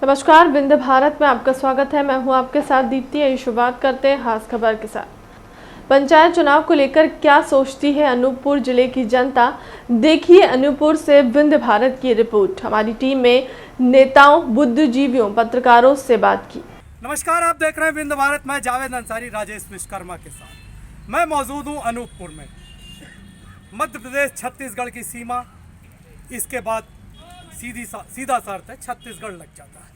नमस्कार, विंध्य भारत में आपका स्वागत है। मैं हूं आपके साथ दीप्ति। आइए शुरुआत करते हैं खास खबर के साथ। पंचायत चुनाव को लेकर क्या सोचती है अनूपपुर जिले की जनता, देखिए अनूपपुर से विंध्य भारत की रिपोर्ट। हमारी टीम में नेताओं, बुद्धिजीवियों, पत्रकारों से बात की। नमस्कार, आप देख रहे हैं विंध्य भारत। मैं जावेद अंसारी राजेश विश्वकर्मा के साथ मैं मौजूद हूं अनूपपुर में। मध्य प्रदेश छत्तीसगढ़ की सीमा, इसके बाद सीधा शर्त है छत्तीसगढ़ लग जाता है।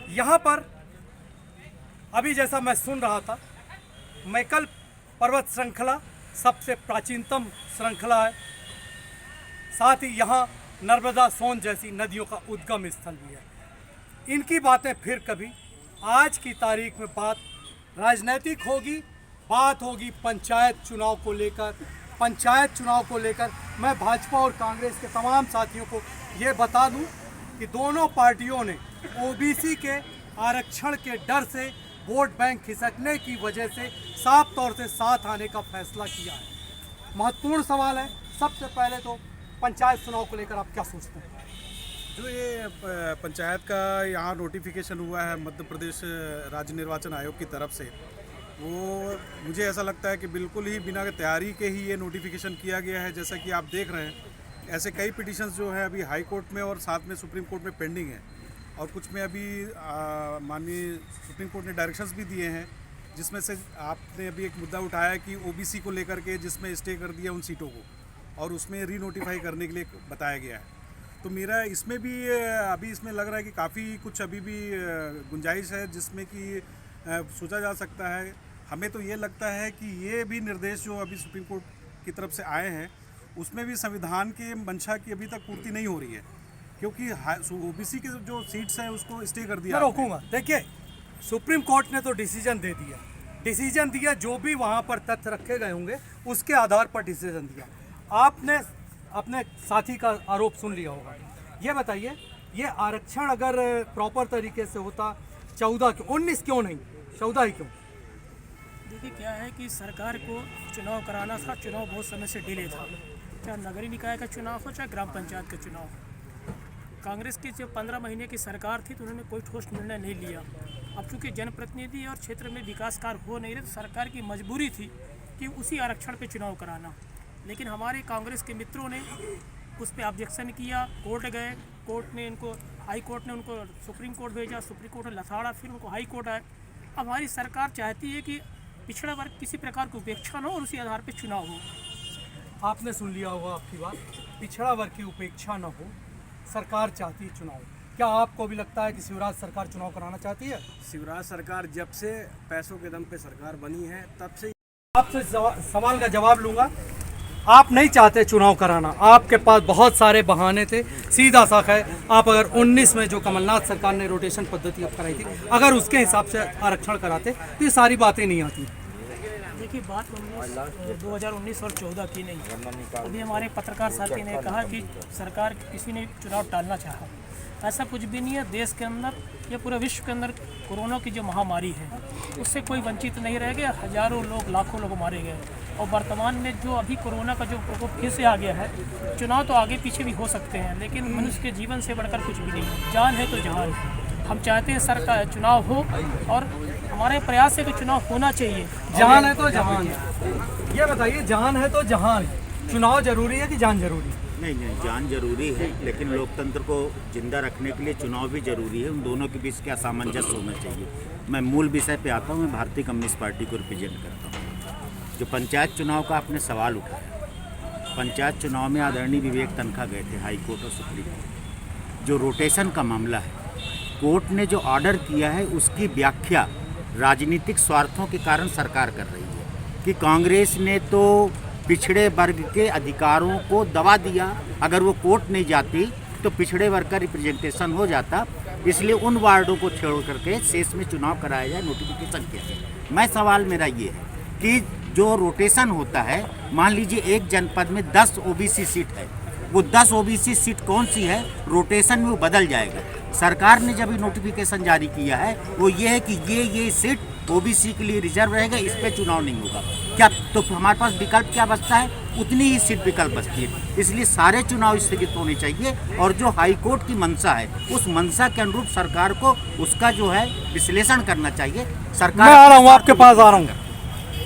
यहाँ पर अभी जैसा मैं सुन रहा था, मैकल पर्वत श्रृंखला सबसे प्राचीनतम श्रृंखला है। साथ ही यहाँ नर्मदा सोन जैसी नदियों का उद्गम स्थल भी है। इनकी बातें फिर कभी, आज की तारीख में बात राजनीतिक होगी, बात होगी पंचायत चुनाव को लेकर। पंचायत चुनाव को लेकर मैं भाजपा और कांग्रेस के तमाम साथियों को ये बता दूं कि दोनों पार्टियों ने ओबीसी के आरक्षण के डर से, वोट बैंक खिसकने की वजह से साफ तौर से साथ आने का फैसला किया है। महत्वपूर्ण सवाल है, सबसे पहले तो पंचायत चुनाव को लेकर आप क्या सोचते हैं? जो ये पंचायत का यहाँ नोटिफिकेशन हुआ है मध्य प्रदेश राज्य निर्वाचन आयोग की तरफ से, वो मुझे ऐसा लगता है कि बिल्कुल ही बिना तैयारी के ही ये नोटिफिकेशन किया गया है। जैसा कि आप देख रहे हैं, ऐसे कई पिटिशंस जो है अभी हाई कोर्ट में और साथ में सुप्रीम कोर्ट में पेंडिंग है, और कुछ में अभी माननीय सुप्रीम कोर्ट ने डायरेक्शंस भी दिए हैं, जिसमें से आपने अभी एक मुद्दा उठाया कि ओबीसी को लेकर के, जिसमें स्टे कर दिया उन सीटों को और उसमें रीनोटिफाई करने के लिए बताया गया है। तो मेरा इसमें भी अभी इसमें लग रहा है कि काफ़ी कुछ अभी भी गुंजाइश है, जिसमें कि सोचा जा सकता है। हमें तो ये लगता है कि ये भी निर्देश जो अभी सुप्रीम कोर्ट की तरफ से आए हैं, उसमें भी संविधान के मंशा की अभी तक पूर्ति नहीं हो रही है, क्योंकि ओबीसी के जो सीट्स हैं उसको स्टे कर दिया। मैं रोकूंगा। देखिए, सुप्रीम कोर्ट ने तो डिसीजन दे दिया, डिसीजन दिया, जो भी वहाँ पर तथ्य रखे गए होंगे उसके आधार पर डिसीजन दिया। आपने अपने साथी का आरोप सुन लिया होगा। ये बताइए, ये आरक्षण अगर प्रॉपर तरीके से होता 14 क्यों, 19 क्यों नहीं, 14 ही क्यों? देखिए, क्या है कि सरकार को चुनाव कराना था, चुनाव बहुत समय से डिले था, चाहे नगरीय निकाय का चुनाव हो चाहे ग्राम पंचायत का चुनाव हो। कांग्रेस की जो 15 महीने की सरकार थी तो उन्होंने कोई ठोस निर्णय नहीं लिया। अब चूँकि जनप्रतिनिधि और क्षेत्र में विकास कार्य हो नहीं रहे, तो सरकार की मजबूरी थी कि उसी आरक्षण पे चुनाव कराना। लेकिन हमारे कांग्रेस के मित्रों ने उस पर ऑब्जेक्शन किया, कोर्ट गए, कोर्ट ने इनको, हाई कोर्ट ने उनको सुप्रीम कोर्ट भेजा, सुप्रीम कोर्ट ने लथाड़ा, फिर उनको हाई कोर्ट आए। अब हमारी सरकार चाहती है कि पिछड़ा वर्ग किसी प्रकार की उपेक्षा न हो और उसी आधार पर चुनाव हो। आपने सुन लिया होगा आपकी बात, पिछड़ा वर्ग की उपेक्षा न हो, सरकार चाहती है चुनाव। क्या आपको भी लगता है कि शिवराज सरकार चुनाव कराना चाहती है? शिवराज सरकार जब से पैसों के दम पे सरकार बनी है, तब से। आपसे सवाल का जवाब लूंगा। आप नहीं चाहते चुनाव कराना, आपके पास बहुत सारे बहाने थे, सीधा सा है। आप अगर 19 में जो कमलनाथ सरकार ने रोटेशन पद्धति अब कराई थी, अगर उसके हिसाब से आरक्षण कराते तो ये सारी बातें नहीं आती। देखिए, बात 2019 और 14 की नहीं। अभी हमारे पत्रकार साथी ने कहा कि सरकार किसी ने चुनाव टालना चाहा, ऐसा कुछ भी नहीं है। देश के अंदर या पूरे विश्व के अंदर कोरोना की जो महामारी है, उससे कोई वंचित नहीं रह गया। हजारों लोग, लाखों लोग मारे गए, और वर्तमान में जो अभी कोरोना का जो प्रकोप फिर से आ गया है, चुनाव तो आगे पीछे भी हो सकते हैं, लेकिन मनुष्य के जीवन से बढ़कर कुछ भी नहीं है। जान है तो जहान है। हम चाहते हैं सरकार चुनाव हो, और हमारे प्रयास से भी चुनाव होना चाहिए। जान है तो जहान है। ये बताइए, जान है तो जहान है, चुनाव जरूरी है कि जान जरूरी है? नहीं, जान जरूरी है, लेकिन लोकतंत्र को जिंदा रखने के लिए चुनाव भी जरूरी है। उन दोनों के बीच क्या सामंजस्य होना चाहिए। मैं मूल विषय पे आता हूँ। मैं भारतीय कम्युनिस्ट पार्टी को रिप्रेजेंट करता हूँ। जो पंचायत चुनाव का आपने सवाल उठाया, पंचायत चुनाव में आदरणीय विवेक तनखा गए थे हाई कोर्ट और सुप्रीम कोर्ट। जो रोटेशन का मामला है, कोर्ट ने जो ऑर्डर किया है, उसकी व्याख्या राजनीतिक स्वार्थों के कारण सरकार कर रही है कि कांग्रेस ने तो पिछड़े वर्ग के अधिकारों को दबा दिया। अगर वो कोर्ट नहीं जाती तो पिछड़े वर्ग का रिप्रेजेंटेशन हो जाता, इसलिए उन वार्डों को छोड़ करके शेष में चुनाव कराया जाए, नोटिफिकेशन किया जाए। मैं सवाल मेरा ये है कि जो रोटेशन होता है, मान लीजिए एक जनपद में 10 ओबीसी सीट है, वो 10 ओबीसी सीट कौन सी है, रोटेशन में वो बदल जाएगा। सरकार ने जब नोटिफिकेशन जारी किया है, वो ये है कि ये सीट ओबीसी के लिए रिजर्व रहेगा, इस पे चुनाव नहीं होगा। क्या तो हमारे पास विकल्प क्या बचता है? उतनी ही सीट विकल्प बचती है। इसलिए सारे चुनाव स्थगित होने चाहिए और जो हाई कोर्ट की मंशा है उस मंशा के अनुरूप सरकार को उसका जो है विश्लेषण करना चाहिए। सरकार मैं आ रहा हूँ, आपके पास आ रहा हूँ।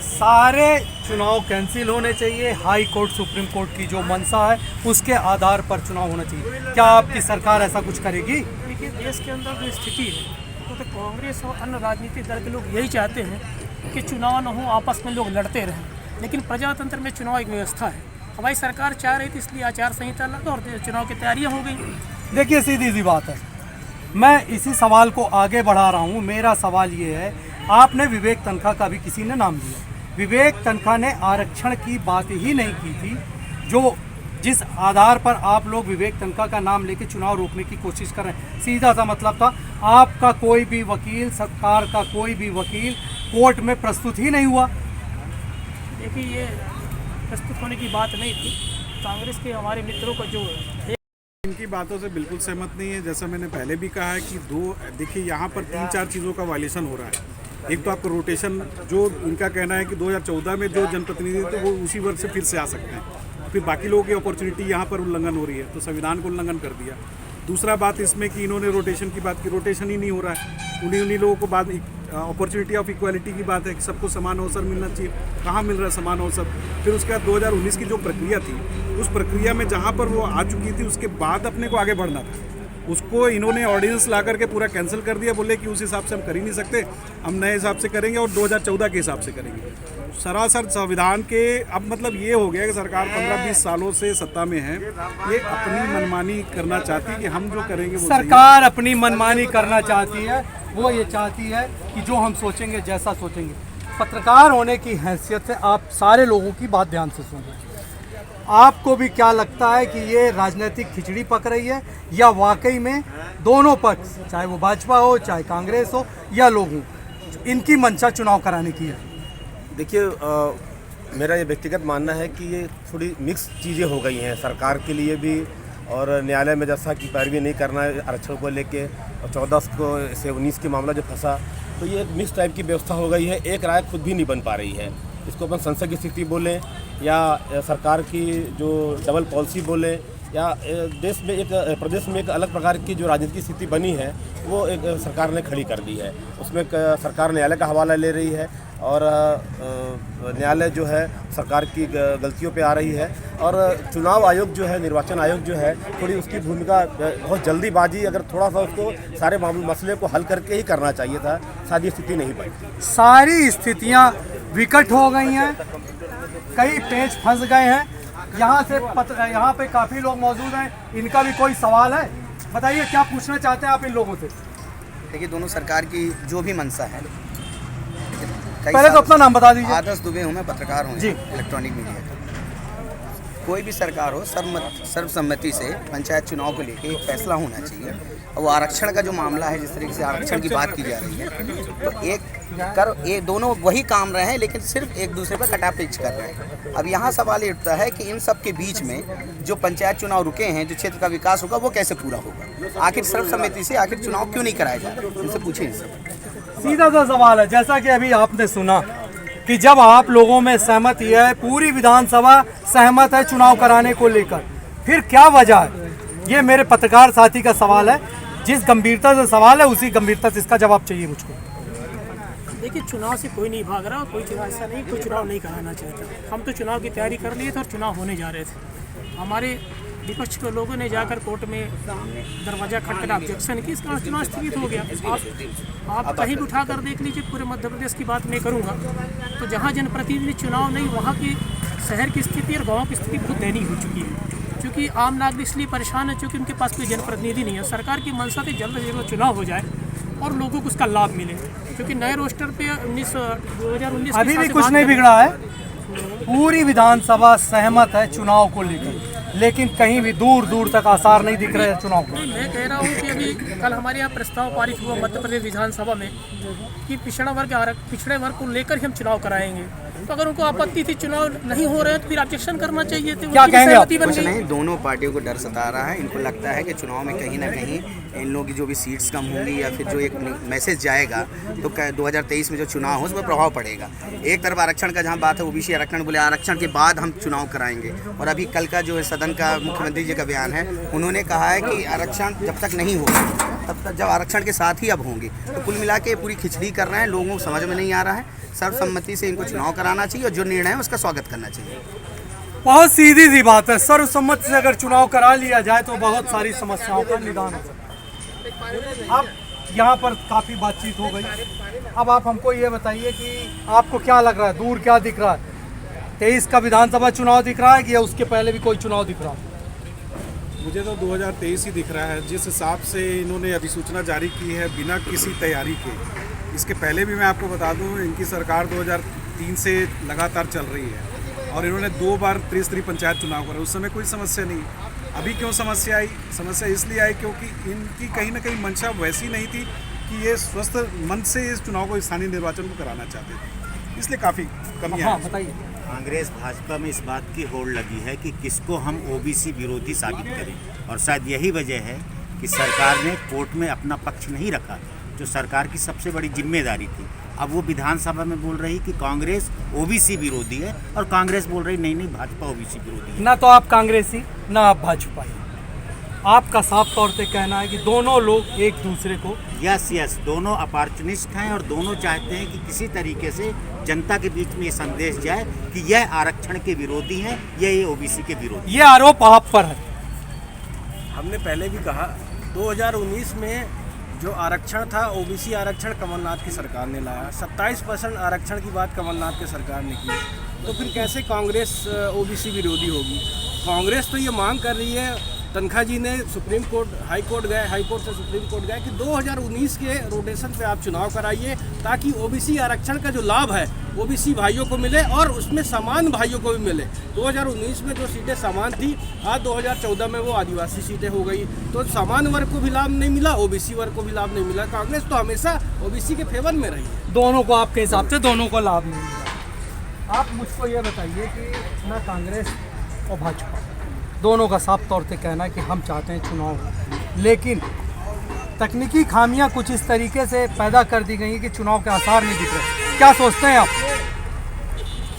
सारे चुनाव कैंसिल होने चाहिए, हाई कोर्ट सुप्रीम कोर्ट की जो मंशा है उसके आधार पर चुनाव होना चाहिए। क्या आपकी सरकार ऐसा कुछ करेगी? देखिए, देश के अंदर जो स्थिति है तो कांग्रेस और अन्य राजनीतिक दल के लोग यही चाहते हैं कि चुनाव न हो, आपस में लोग लड़ते रहें, लेकिन प्रजातंत्र में चुनाव एक व्यवस्था है। हमारी सरकार चाह रही थी इसलिए आचार संहिता लगा और चुनाव की तैयारियां हो गई। देखिए, सीधी सी बात है, मैं इसी सवाल को आगे बढ़ा रहा हूँ। मेरा सवाल ये है, आपने विवेक तनखा का भी किसी ने नाम लिया। विवेक तनखा ने आरक्षण की बात ही नहीं की थी, जो जिस आधार पर आप लोग विवेक तनखा का नाम लेके चुनाव रोकने की कोशिश कर रहे हैं। सीधा सा मतलब था, आपका कोई भी वकील, सरकार का कोई भी वकील कोर्ट में प्रस्तुत ही नहीं हुआ। देखिए, ये प्रस्तुत होने की बात नहीं थी। कांग्रेस के हमारे मित्रों का जो इनकी बातों से बिल्कुल सहमत नहीं है। जैसा मैंने पहले भी कहा है कि देखिए यहाँ पर 3-4 चीज़ों का वायलेशन हो रहा है। एक तो आपको रोटेशन, जो इनका कहना है कि 2014 में जो जनप्रतिनिधि थे वो उसी वर्ष से फिर से आ सकते हैं, फिर बाकी लोगों की अपॉर्चुनिटी यहाँ पर उल्लंघन हो रही है, तो संविधान को उल्लंघन कर दिया। दूसरा बात इसमें कि इन्होंने रोटेशन की बात की, रोटेशन ही नहीं हो रहा है। उन्हीं लोगों को बाद अपॉर्चुनिटी ऑफ इक्वालिटी की बात है कि सबको समान अवसर मिलना चाहिए, कहाँ मिल रहा है समान अवसर। फिर उसके बाद 2019 की जो प्रक्रिया थी, उस प्रक्रिया में जहाँ पर वो आ चुकी थी उसके बाद अपने को आगे बढ़ना था, उसको इन्होंने ऑर्डिनेंस ला करके पूरा कैंसिल कर दिया। बोले कि उस हिसाब से हम कर ही नहीं सकते, हम नए हिसाब से करेंगे और 2014 के हिसाब से करेंगे। सरासर संविधान के अब मतलब ये हो गया कि सरकार 15-20 सालों से सत्ता में है, ये अपनी मनमानी करना चाहती है कि हम जो करेंगे वो सरकार अपनी मनमानी करना चाहती है। वो ये चाहती है कि जो हम सोचेंगे, जैसा सोचेंगे। पत्रकार होने की हैसियत से आप सारे लोगों की बात ध्यान से सुनिए। आपको भी क्या लगता है कि ये राजनीतिक खिचड़ी पक रही है, या वाकई में दोनों पक्ष, चाहे वो भाजपा हो, चाहे कांग्रेस हो या लोग हों, इनकी मंशा चुनाव कराने की है? देखिए, मेरा ये व्यक्तिगत मानना है कि ये थोड़ी मिक्स चीज़ें हो गई हैं सरकार के लिए भी, और न्यायालय में जैसा कि पैरवी नहीं करना है आरक्षण को लेके, और 14 को से 19 के मामला जो फंसा, तो ये एक मिक्स टाइप की व्यवस्था हो गई है। एक राय खुद भी नहीं बन पा रही है। इसको अपन संसद की स्थिति बोलें या सरकार की जो डबल पॉलिसी बोलें, या देश में एक प्रदेश में एक अलग प्रकार की जो राजनीतिक स्थिति बनी है वो एक सरकार ने खड़ी कर दी है। उसमें सरकार न्यायालय का हवाला ले रही है और न्यायालय जो है सरकार की गलतियों पे आ रही है, और चुनाव आयोग जो है, निर्वाचन आयोग जो है, थोड़ी उसकी भूमिका बहुत जल्दीबाजी, अगर थोड़ा सा उसको सारे मसले को हल करके ही करना चाहिए था, सारी स्थिति नहीं बनी। सारी स्थितियां विकट हो गई हैं, कई पेच फंस गए हैं। यहाँ पे काफ़ी लोग मौजूद हैं, इनका भी कोई सवाल है? बताइए, क्या पूछना चाहते हैं आप इन लोगों से? देखिए, दोनों सरकार की जो भी मंशा है, पहले तो अपना नाम बता दीजिए। आदर्श दुबे हूँ, मैं पत्रकार हूँ जी, इलेक्ट्रॉनिक मीडिया का। कोई भी सरकार हो, सर्वसम्मति से पंचायत चुनाव को लेके एक फैसला होना चाहिए। और वो आरक्षण का जो मामला है, जिस तरीके से आरक्षण की बात की जा रही है, तो ये दोनों वही काम रहे हैं, लेकिन सिर्फ एक दूसरे पर कटापेच कर रहे हैं। अब यहाँ सवाल ये उठता है कि इन सब के बीच में जो पंचायत चुनाव रुके हैं, जो क्षेत्र का विकास होगा, वो कैसे पूरा होगा? आखिर सर्वसम्मति से आखिर चुनाव क्यों नहीं कराया जा रहा? इनसे पूछे इनसे। सीधा सा सवाल है, जैसा कि अभी आपने सुना कि जब आप लोगों में सहमति है, पूरी विधानसभा सहमत है चुनाव कराने को लेकर, फिर क्या वजह है? ये मेरे पत्रकार साथी का सवाल है। जिस गंभीरता से सवाल है, उसी गंभीरता से इसका जवाब चाहिए मुझको। देखिए, चुनाव से कोई नहीं भाग रहा, कोई चुनाव ऐसा नहीं, कोई चुनाव नहीं कराना चाहता। हम तो चुनाव की तैयारी कर लिए थे और चुनाव होने जा रहे थे। हमारे विपक्ष के लोगों ने जाकर कोर्ट में दरवाजा खटखटा ऑब्जेक्शन की, इसका चुनाव स्थगित हो गया। आप कहीं भी उठा कर देख लीजिए, पूरे मध्य प्रदेश की बात नहीं करूँगा, तो जहाँ जनप्रतिनिधि चुनाव नहीं, वहाँ की शहर की स्थिति और गाँव की स्थिति बहुत दयनीय हो चुकी है। क्योंकि आम नागरिक इसलिए परेशान है क्योंकि उनके पास कोई जनप्रतिनिधि नहीं है। सरकार की मंशा से जल्द से जल्द चुनाव हो जाए और लोगों को उसका लाभ मिले, क्योंकि नए रोस्टर पे 2019 अभी भी कुछ नहीं बिगड़ा है। पूरी विधानसभा सहमत है चुनाव को लेकर, लेकिन कहीं भी दूर दूर तक आसार नहीं दिख रहे हैं चुनाव को। मैं कह रहा हूँ कि अभी कल हमारे यहाँ प्रस्ताव पारित हुआ मध्य प्रदेश विधानसभा में कि पिछड़े वर्ग को लेकर ही हम चुनाव कराएंगे। तो अगर उनको आपत्ति थी चुनाव नहीं हो रहे हैं तो फिर ऑब्जेक्शन करना चाहिए थे। क्या कहेंगे आप? सहमति बन कुछ गई। नहीं, दोनों पार्टियों को डर सता रहा है। इनको लगता है कि चुनाव में कहीं ना कहीं इन लोगों की जो भी सीट्स कम होंगी या फिर जो एक मैसेज जाएगा तो 2023 में जो चुनाव हो उस पर प्रभाव पड़ेगा। एक तरफ आरक्षण का जहाँ बात है, ओबीसी आरक्षण बोले आरक्षण के बाद हम चुनाव कराएंगे, और अभी कल का जो सदन का मुख्यमंत्री जी का बयान है, उन्होंने कहा है कि आरक्षण जब तक नहीं होगा तब तक, जब आरक्षण के साथ ही अब होंगे। तो कुल मिला के पूरी खिचड़ी कर रहे हैं, लोगों को समझ में नहीं आ रहा है। सर्वसम्मति से इनको चुनाव कराना चाहिए और जो निर्णय है उसका स्वागत करना चाहिए। बहुत सीधी सी बात है, सर्वसम्मति से अगर चुनाव करा लिया जाए तो बहुत सारी समस्याओं का निदान हो सकता है। अब यहाँ पर काफ़ी बातचीत हो गई, अब आप हमको ये बताइए कि आपको क्या लग रहा है, दूर क्या दिख रहा है? 23 का विधानसभा चुनाव दिख रहा है कि या उसके पहले भी कोई चुनाव दिख रहा है? मुझे तो 2023 ही दिख रहा है, जिस हिसाब से इन्होंने अधिसूचना जारी की है बिना किसी तैयारी के। इसके पहले भी मैं आपको बता दूं, इनकी सरकार 2003 से लगातार चल रही है और इन्होंने 2 बार त्रिस्तरीय पंचायत चुनाव करा, उस समय कोई समस्या नहीं। अभी क्यों समस्या आई? समस्या इसलिए आई क्योंकि इनकी कहीं ना कहीं मंशा वैसी नहीं थी कि ये स्वस्थ मन से इस चुनाव को, स्थानीय निर्वाचन को कराना चाहते थे, इसलिए काफ़ी कमियाँ हैं। बताइए। कांग्रेस भाजपा में इस बात की होड़ लगी है कि किसको हम ओबीसी विरोधी साबित करें, और शायद यही वजह है कि सरकार ने कोर्ट में अपना पक्ष नहीं रखा, जो सरकार की सबसे बड़ी जिम्मेदारी थी। अब वो विधानसभा में बोल रही कि कांग्रेस ओबीसी विरोधी है और कांग्रेस बोल रही नहीं भाजपा ओबीसी विरोधी है। ना तो आप कांग्रेसी ना आप भाजपाई, आपका साफ तौर पे कहना है कि दोनों लोग एक दूसरे को यस दोनों अपॉर्चुनिस्ट हैं और दोनों चाहते हैं कि किसी तरीके से जनता के बीच में ये संदेश जाए कि यह आरक्षण के विरोधी हैं, ये ओबीसी के विरोधी। ये आरोप आप पर है। हमने पहले भी कहा 2019 में जो आरक्षण था, ओबीसी आरक्षण कमलनाथ की सरकार ने लाया, 27% आरक्षण की बात कमलनाथ की सरकार ने की, तो फिर कैसे कांग्रेस ओबीसी विरोधी होगी? कांग्रेस तो ये मांग कर रही है, तनखा जी ने सुप्रीम कोर्ट, हाई कोर्ट गए, हाई कोर्ट से सुप्रीम कोर्ट गए कि 2019 के रोटेशन पे आप चुनाव कराइए ताकि ओबीसी आरक्षण का जो लाभ है ओबीसी भाइयों को मिले और उसमें समान भाइयों को भी मिले। 2019 में जो सीटें समान थी, आज 2014 में वो आदिवासी सीटें हो गई, तो समान वर्ग को भी लाभ नहीं मिला, ओबीसी वर्ग को भी लाभ नहीं मिला। कांग्रेस तो हमेशा ओबीसी के फेवर में रही है। दोनों को आपके हिसाब से दोनों को लाभ नहीं मिला। आप मुझको ये बताइए कि ना कांग्रेस और भाजपा दोनों का साफ तौर से कहना है कि हम चाहते हैं चुनाव हो, लेकिन तकनीकी खामियां कुछ इस तरीके से पैदा कर दी गई कि चुनाव के आसार नहीं दिख रहे। क्या सोचते हैं आप?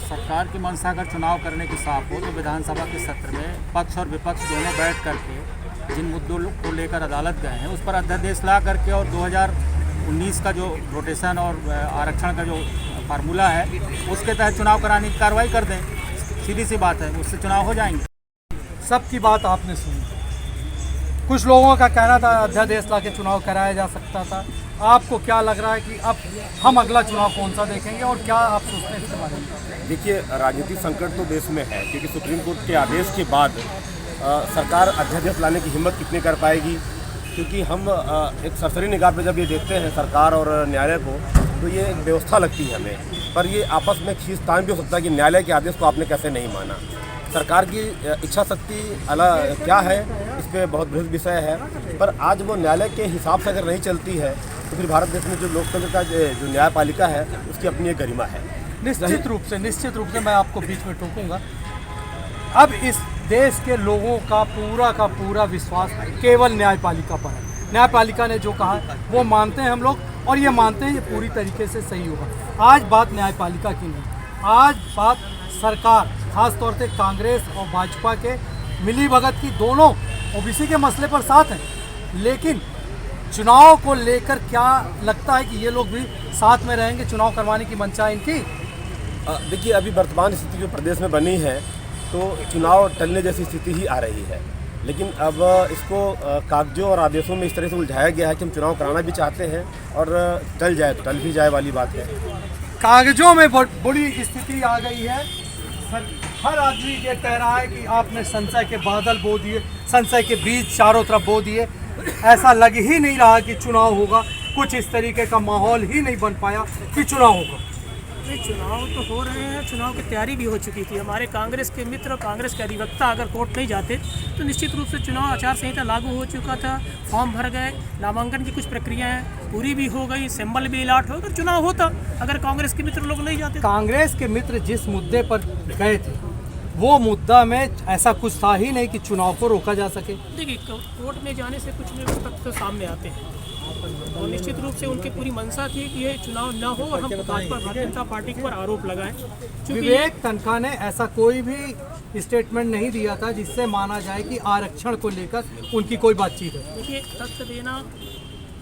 सरकार की मंशा अगर चुनाव करने की साफ हो तो विधानसभा के सत्र में पक्ष और विपक्ष दोनों बैठ करके जिन मुद्दों को लेकर अदालत गए हैं उस पर अध्यादेश ला करके और 2019 का जो रोटेशन और आरक्षण का जो फार्मूला है उसके तहत चुनाव कराने की कार्रवाई कर दें। सीधी सी बात है, उससे चुनाव हो जाएंगे। सबकी बात आपने सुनी। कुछ लोगों का कहना था अध्यादेश ला के चुनाव कराया जा सकता था। आपको क्या लग रहा है कि अब हम अगला चुनाव कौन सा देखेंगे और क्या आप सोचते हैं इसके बारे में? देखिए, राजनीतिक संकट तो देश में है, क्योंकि सुप्रीम कोर्ट के आदेश के बाद सरकार अध्यादेश लाने की हिम्मत कितनी कर पाएगी, क्योंकि हम एक सरसरी निगाह पे जब ये देखते हैं सरकार और न्यायालय को, तो ये एक व्यवस्था लगती है हमें, पर ये आपस में खींचतान भी हो सकता है कि न्यायालय के आदेश को आपने कैसे नहीं माना। सरकार की इच्छा शक्ति क्या है, इस पर बहुत बृहद विषय है, पर आज वो न्यायालय के हिसाब से अगर नहीं चलती है तो फिर भारत देश में जो लोकतंत्र का जो न्यायपालिका है उसकी अपनी एक गरिमा है। निश्चित रूप से मैं आपको बीच में टोकूंगा। अब इस देश के लोगों का पूरा विश्वास केवल न्यायपालिका पर है। न्यायपालिका ने जो कहा वो मानते हैं हम लोग, और ये मानते हैं ये पूरी तरीके से सही होगा। आज बात न्यायपालिका की नहीं, आज बात सरकार, खास तौर से कांग्रेस और भाजपा के मिलीभगत की, दोनों ओबीसी के मसले पर साथ हैं, लेकिन चुनाव को लेकर क्या लगता है कि ये लोग भी साथ में रहेंगे? चुनाव करवाने की मंशा है इनकी? देखिए, अभी वर्तमान स्थिति जो प्रदेश में बनी है तो चुनाव टलने जैसी स्थिति ही आ रही है, लेकिन अब इसको कागजों और आदेशों में इस तरह से उलझाया गया है कि हम चुनाव कराना भी चाहते हैं और टल जाए तो टल भी जाए वाली बात है। कागजों में बड़ी स्थिति आ गई है। हर आदमी ये कह रहा है कि आपने संशय के बादल बो दिए, संशय के बीज चारों तरफ बो दिए। ऐसा लग ही नहीं रहा कि चुनाव होगा, कुछ इस तरीके का माहौल ही नहीं बन पाया कि चुनाव होगा। नहीं, चुनाव तो हो रहे हैं, चुनाव की तैयारी भी हो चुकी थी। हमारे कांग्रेस के मित्र और कांग्रेस के अधिवक्ता अगर कोर्ट नहीं जाते तो निश्चित रूप से चुनाव आचार संहिता लागू हो चुका था, फॉर्म भर गए, नामांकन की कुछ प्रक्रियाएं पूरी भी हो गई, सिंबल भी अलाट हो, तो चुनाव होता अगर कांग्रेस के मित्र लोग नहीं जाते। कांग्रेस के मित्र जिस मुद्दे पर गए थे वो मुद्दा में ऐसा कुछ था ही नहीं कि चुनाव को रोका जा सके। देखिए, कोर्ट में जाने से कुछ नहीं तथ्य सामने आते हैं और निश्चित रूप से उनकी पूरी मंशा थी कि ये चुनाव न हो और हम भारतीय जनता पार्टी पर आरोप लगाएं। विवेक तनखा ने ऐसा कोई भी स्टेटमेंट नहीं दिया था जिससे माना जाए कि आरक्षण को लेकर उनकी कोई बातचीत है। देखिए, तथ्य देना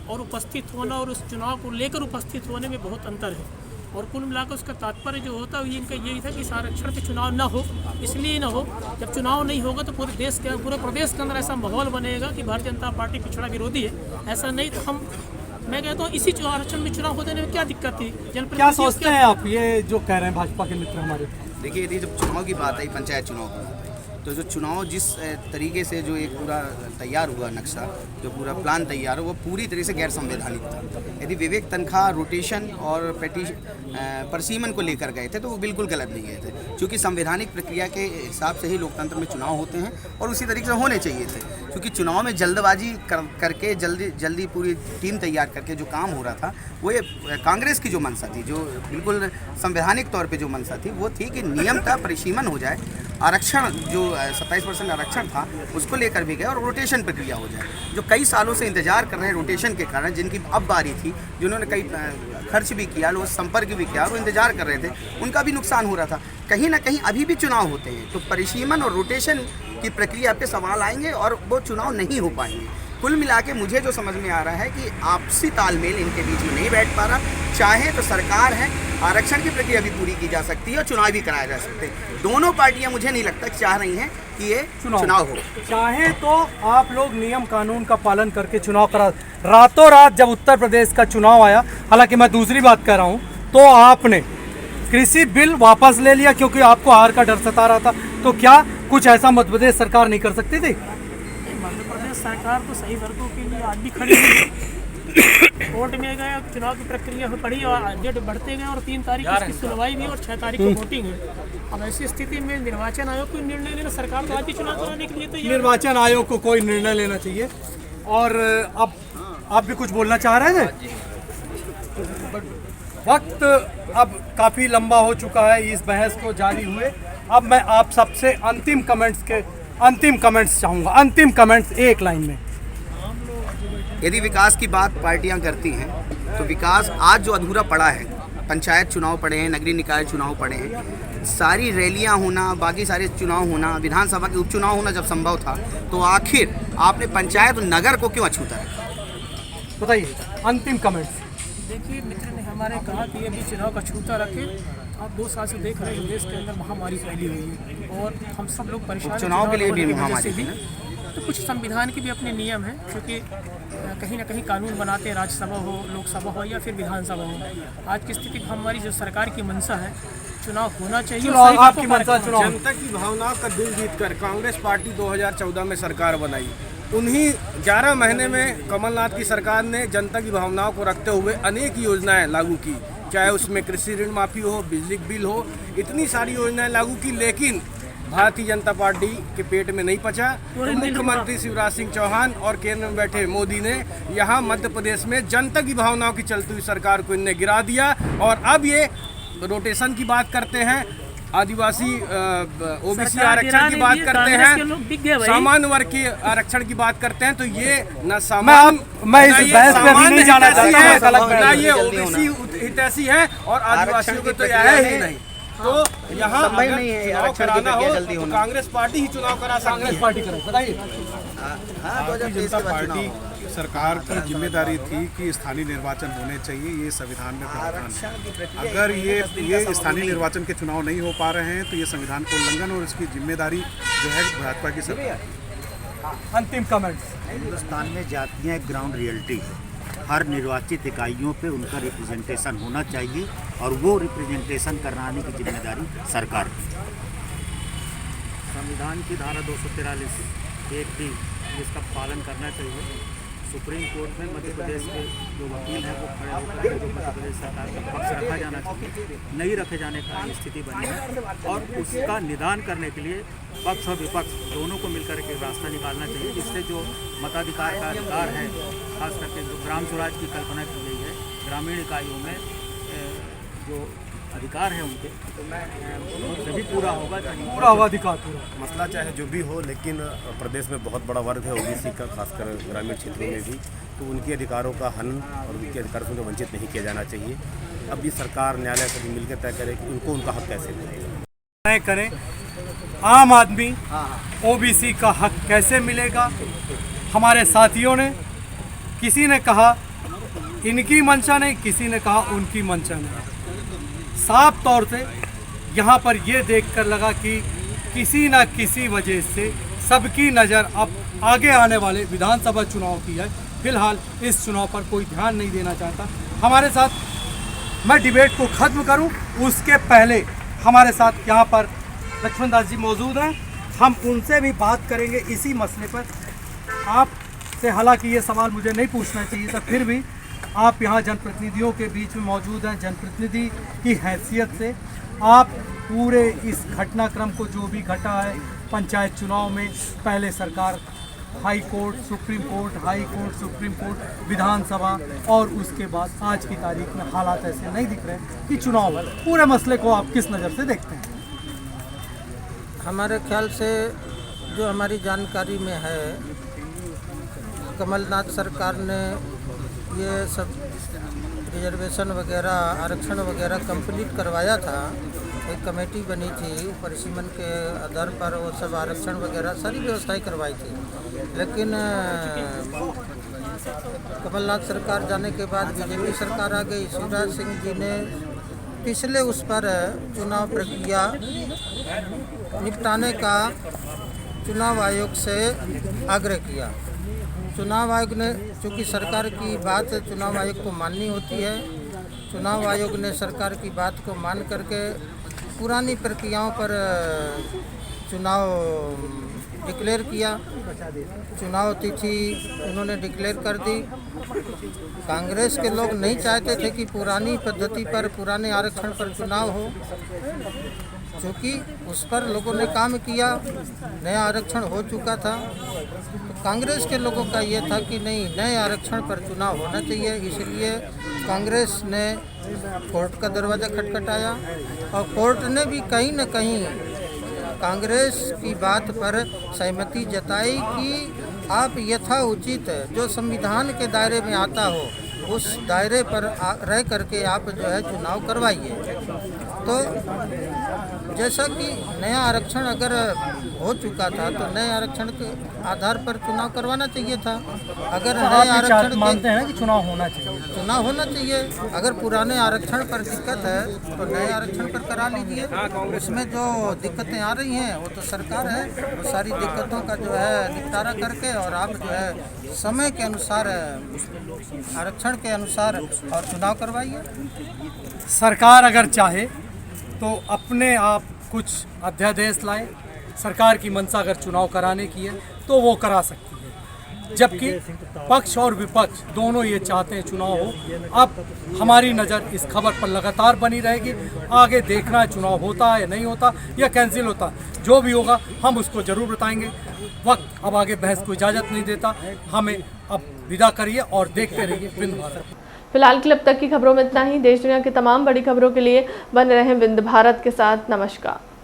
और उपस्थित होना और उस चुनाव को लेकर उपस्थित होने में बहुत अंतर है और कुल मिलाकर उसका तात्पर्य जो होता है इनका यही था कि इस आरक्षण के चुनाव न हो, इसलिए न हो, जब चुनाव नहीं होगा तो पूरे देश के पूरे प्रदेश के अंदर ऐसा माहौल बनेगा कि भारतीय जनता पार्टी पिछड़ा विरोधी है। ऐसा नहीं तो मैं कहता हूँ इसी आरक्षण में चुनाव हो देने में क्या दिक्कत थी? क्या सोचते हैं आप ये जो कह रहे हैं भाजपा के मित्र हमारे? देखिए, यदि जब चुनाव की बात आई, पंचायत चुनाव की, तो जो चुनाव जिस तरीके से जो एक पूरा तैयार हुआ नक्शा, जो पूरा प्लान तैयार हुआ, वो पूरी तरह से गैर संवैधानिक था। यदि विवेक तनखा रोटेशन और परसीमन को लेकर गए थे तो वो बिल्कुल गलत नहीं गए थे, क्योंकि संवैधानिक प्रक्रिया के हिसाब से ही लोकतंत्र में चुनाव होते हैं और उसी तरीके से होने चाहिए थे। क्योंकि चुनाव में जल्दबाजी करके जल्दी पूरी टीम तैयार करके जो काम हो रहा था वो ये कांग्रेस की जो मंशा थी, जो बिल्कुल संवैधानिक तौर पे जो मंशा थी वो थी कि नियमतः परिसीमन हो जाए, आरक्षण जो 27% आरक्षण था उसको लेकर भी गए और रोटेशन प्रक्रिया हो जाए। जो कई सालों से इंतजार कर रहे हैं रोटेशन के कारण, जिनकी अब बारी थी, जिन्होंने कई खर्च भी किया, लोग संपर्क भी किया, वो इंतजार कर रहे थे, उनका भी नुकसान हो रहा था। कहीं ना कहीं अभी भी चुनाव होते हैं तो परिसीमन और रोटेशन की प्रक्रिया पे सवाल आएंगे और वो चुनाव नहीं हो पाएंगे। कुल मिला के मुझे जो समझ में आ रहा है कि आपसी तालमेल इनके बीच में नहीं बैठ पा रहा। चाहे तो सरकार है, आरक्षण की प्रक्रिया भी पूरी की जा सकती है और चुनाव भी कराया जा सकते हैं। दोनों पार्टियां मुझे नहीं लगता चाह रही हैं कि ये चुनाव हो। चाहे तो आप लोग नियम कानून का पालन करके चुनाव करा। रातों रात जब उत्तर प्रदेश का चुनाव आया, हालांकि मैं दूसरी बात कर रहा हूँ, तो आपने कृषि बिल वापस ले लिया क्योंकि आपको हार का डर सता रहा था। तो क्या कुछ ऐसा मध्य प्रदेश सरकार नहीं कर सकती थी? मध्य प्रदेश सरकार तो सही वर्गों के लिए आज भी खड़ी है। कोर्ट में गए, चुनाव की प्रक्रिया पड़ी और डेट बढ़ते गए और 3 तारीख की सुनवाई भी और 6 तारीख को वोटिंग है। अब ऐसी स्थिति में निर्वाचन आयोग को निर्णय लेना, सरकार तो आज भी चुनाव कराने के लिए तैयार। निर्वाचन आयोग को कोई निर्णय लेना चाहिए। और अब आप भी कुछ बोलना चाह रहे थे? वक्त अब काफ़ी लंबा हो चुका है इस बहस को जारी हुए। अब मैं आप सबसे अंतिम कमेंट्स चाहूँगा। अंतिम कमेंट्स एक लाइन में। यदि विकास की बात पार्टियां करती हैं तो विकास आज जो अधूरा पड़ा है, पंचायत चुनाव पड़े हैं, नगरीय निकाय चुनाव पड़े हैं, सारी रैलियां होना, बाकी सारे चुनाव होना, विधानसभा के उपचुनाव होना जब संभव था, तो आखिर आपने पंचायत और नगर को क्यों अछूता है? बताइए अंतिम कमेंट्स। देखिए, मित्र ने हमारे कहा कि अभी चुनाव का छूता रखे। आप 2 साल से देख रहे हैं देश के अंदर महामारी फैली हुई है और हम सब लोग परेशान। चुनाव के लिए भी महामारी भी, तो कुछ संविधान के भी अपने नियम हैं, क्योंकि कहीं ना कहीं कानून बनाते हैं, राज्यसभा हो, लोकसभा हो या फिर विधानसभा हो। आज की स्थिति में हमारी जो सरकार की मंशा है, चुनाव होना चाहिए। आपकी मंशा चुनाव। जनता की भावनाओं का दिल जीतकर कांग्रेस पार्टी 2014 में सरकार बनाई। उन्हीं 11 महीने में कमलनाथ की सरकार ने जनता की भावनाओं को रखते हुए अनेक योजनाएं लागू की, चाहे उसमें कृषि ऋण माफी हो, बिजली बिल हो, इतनी सारी योजनाएं लागू की। लेकिन भारतीय जनता पार्टी के पेट में नहीं पचा। तो मुख्यमंत्री शिवराज सिंह चौहान और केंद्र में बैठे मोदी ने यहाँ मध्य प्रदेश में जनता की भावनाओं की चलती हुई सरकार को इनने गिरा दिया। और अब ये रोटेशन की बात करते हैं, आदिवासी ओबीसी आरक्षण की बात करते हैं, सामान्य वर्ग के आरक्षण की बात करते हैं, तो ये न सामान्य मैं इस बहस पे भी नहीं जाना चाहता, ना ये ओबीसी हितैषी है और आदिवासियों को तो यह है ही नहीं। तो यहाँ अगर चुनाव कराना हो तो कांग्रेस पार्टी ही चुनाव करा सकती है। कांग्रेस पार्टी करे। बताइए। भारतीय जनता पार्टी सरकार की जिम्मेदारी थी कि स्थानीय निर्वाचन होने चाहिए, ये संविधान में प्रावधान है। अगर ये स्थानीय निर्वाचन के चुनाव नहीं हो पा रहे हैं तो ये संविधान का उल्लंघन और इसकी जिम्मेदारी जो है भाजपा की सरकार। अंतिम कमेंट्स। हिंदुस्तान में जातियाँ एक ग्राउंड रियलिटी है। हर निर्वाचित इकाइयों पे उनका रिप्रेजेंटेशन होना चाहिए और वो रिप्रेजेंटेशन कराने की जिम्मेदारी सरकार की। संविधान की धारा 243 एक थी, जिसका पालन करना चाहिए। सुप्रीम कोर्ट में मध्य प्रदेश के जो वकील हैं वो खड़े होकर जो मध्य प्रदेश सरकार का पक्ष रखा जाना चाहिए, नहीं रखे जाने का स्थिति बनी है और उसका निदान करने के लिए पक्ष और विपक्ष दोनों को मिलकर एक रास्ता निकालना चाहिए, जिससे जो मताधिकार का अधिकार है, खास करके जो ग्राम स्वराज की कल्पना की गई है, ग्रामीण इकाइयों में जो अधिकार है उनके सभी पूरा होगा, पूरा अधिकार पूरा। मसला चाहे जो भी हो, लेकिन प्रदेश में बहुत बड़ा वर्ग है ओबीसी का, खासकर ग्रामीण क्षेत्रों में भी, तो उनके अधिकारों का हनन और उनके अधिकारों से वंचित नहीं किया जाना चाहिए। अब ये सरकार न्यायालय से भी मिलकर तय करे कि उनको उनका हक कैसे मिलेगा। तय करें आम आदमी ओबीसी का हक कैसे मिलेगा। हमारे साथियों ने, किसी ने कहा इनकी मंशा नहीं, किसी ने कहा उनकी मंशा नहीं। साफ तौर से यहाँ पर ये देखकर लगा कि किसी न किसी वजह से सबकी नज़र अब आगे आने वाले विधानसभा चुनाव की है। फिलहाल इस चुनाव पर कोई ध्यान नहीं देना चाहता। हमारे साथ, मैं डिबेट को ख़त्म करूं उसके पहले हमारे साथ यहाँ पर लक्ष्मण दास जी मौजूद हैं। हम उनसे भी बात करेंगे इसी मसले पर। आपसे हालांकि ये सवाल मुझे नहीं पूछना चाहिए था, फिर भी आप यहाँ जनप्रतिनिधियों के बीच में मौजूद हैं। जनप्रतिनिधि की हैसियत से आप पूरे इस घटनाक्रम को, जो भी घटा है पंचायत चुनाव में, पहले सरकार, high court, supreme court, high court, supreme court, विधानसभा और उसके बाद आज की तारीख में हालात ऐसे नहीं दिख रहे कि चुनाव, पूरे मसले को आप किस नज़र से देखते हैं? हमारे ख्याल से जो हमारी जानकारी में है, कमलनाथ सरकार ने ये सब रिजर्वेशन वगैरह, आरक्षण वगैरह कंप्लीट करवाया था। एक कमेटी बनी थी, परिसीमन के आधार पर वो सब आरक्षण वगैरह सारी व्यवस्थाएं करवाई थी। लेकिन कमलनाथ सरकार जाने के बाद बीजेपी सरकार आ गई। शिवराज सिंह जी ने पिछले उस पर चुनाव प्रक्रिया निपटाने का चुनाव आयोग से आग्रह किया। चुनाव आयोग ने, चूँकि सरकार की बात चुनाव आयोग को माननी होती है, चुनाव आयोग ने सरकार की बात को मान करके पुरानी प्रक्रियाओं पर चुनाव डिक्लेयर किया। चुनाव तिथि उन्होंने डिक्लेयर कर दी। कांग्रेस के लोग नहीं चाहते थे कि पुरानी पद्धति पर, पुराने आरक्षण पर चुनाव हो, क्योंकि उस पर लोगों ने काम किया, नया आरक्षण हो चुका था। तो कांग्रेस के लोगों का ये था कि नहीं, नए आरक्षण पर चुनाव होना चाहिए। इसलिए कांग्रेस ने कोर्ट का दरवाज़ा खटखटाया और कोर्ट ने भी कहीं न कहीं कांग्रेस की बात पर सहमति जताई कि आप यथाउचित जो संविधान के दायरे में आता हो, उस दायरे पर रह करके आप जो है चुनाव करवाइए। तो जैसा कि नया आरक्षण अगर हो चुका था तो नए आरक्षण के आधार पर चुनाव करवाना चाहिए था। अगर नए आरक्षण मानते हैं कि चुनाव होना चाहिए, चुनाव होना चाहिए। अगर पुराने आरक्षण पर दिक्कत है तो नए आरक्षण पर करा लीजिए। उसमें जो दिक्कतें आ रही हैं वो तो सरकार है, वो सारी दिक्कतों का जो है निपटारा करके और आप जो है समय के अनुसार, आरक्षण के अनुसार और चुनाव करवाइए। सरकार अगर चाहे तो अपने आप कुछ अध्यादेश लाए। सरकार की मंशा अगर चुनाव कराने की है तो वो करा सकती है, जबकि पक्ष और विपक्ष दोनों ये चाहते हैं चुनाव हो। अब हमारी नज़र इस खबर पर लगातार बनी रहेगी। आगे देखना है चुनाव होता है या नहीं होता या कैंसिल होता, जो भी होगा हम उसको ज़रूर बताएंगे। वक्त अब आगे बहस को इजाज़त नहीं देता, हमें अब विदा करिए और देखते रहिए विंध्य भारत। फिलहाल के लिए अब तक की खबरों में इतना ही। देश दुनिया की तमाम बड़ी खबरों के लिए बने रहें विंध्य भारत के साथ। नमस्कार।